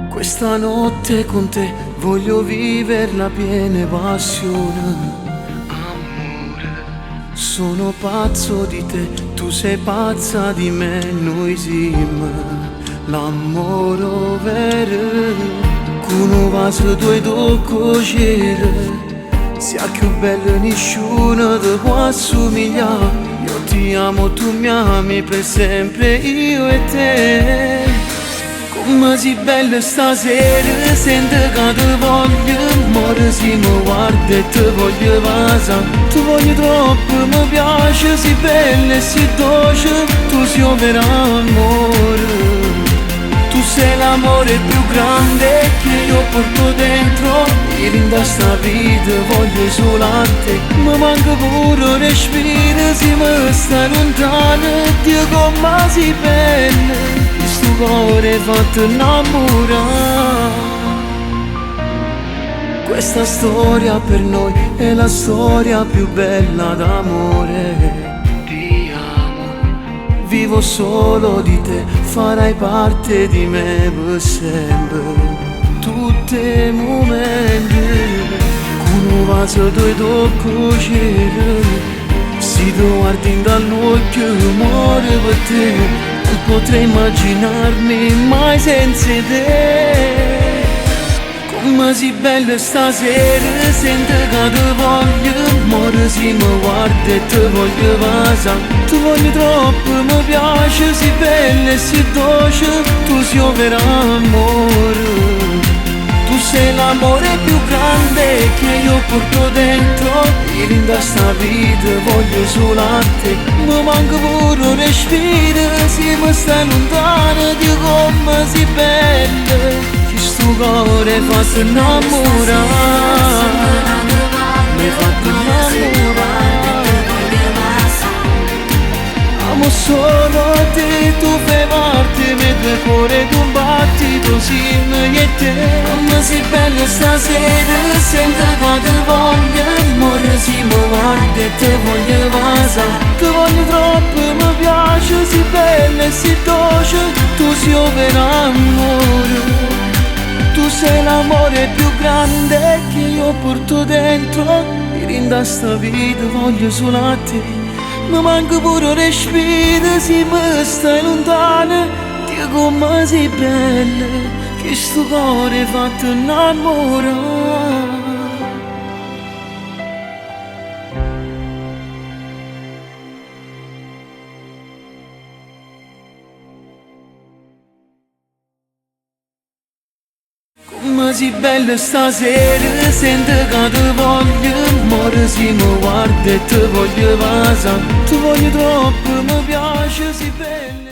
Questa notte con te voglio viverla piena passione. Amore, sono pazzo di te, tu sei pazza di me, noi siamo l'amore vero. Con un vaso due tocco cielo, sia più bello nessuno ti può assomigliare. Io ti amo, tu mi ami per sempre, io e te. Come si bella stasera, sento che ti voglio, amore si mi guarda e ti voglio vasa. Ti voglio troppo, mi piace, si bella e si dolce, tu sei un vero amore. Tu sei l'amore più grande che io porto dentro, io in questa vita voglio solo a te. Mi manca pure un respiro, se mi stai lontano, Dio come si bella. Questo cuore fatto innamorare. Questa storia per noi è la storia più bella d'amore. Ti amo, vivo solo di te, farai parte di me per sempre. Tutti i momenti, con un vaso dove tocco cielo, si ti guardi dall'occhio, muore per te. Non potrei immaginarmi mai senza te. Come si bella stasera, sento che ti voglio, amore si mi guarda e ti voglio vasa. Ti voglio troppo, mi piace, si bella e si dolce, tu sei un vero amore. Tu sei l'amore più grande che io porto dentro, io in questa vita voglio solo a te. Mi manca pure un respiro, se mi stai lontano, Dio come si bella. Questo cuore fatto innamorare, mi ha fatto innamorare. Amo solo te, tu fai parte, mentre il cuore d'un battito siamo io e te. Come si bella stasera, sento che ti voglio, amore si mi guarda e ti voglio vasa. Ti voglio troppo, mi piace, si bella e si dolce, tu sei un vero amore. Tu sei l'amore più grande che io porto dentro, e in questa vita voglio solo a te. Mi manca pure un respiro, se mi stai lontano, Dio come sei bella, che sto cuore fatto innamorare. Come si bella stasera, sento che ti voglio, amore si mi guarda e ti voglio vasa. Ti voglio troppo, mi piace, si bella.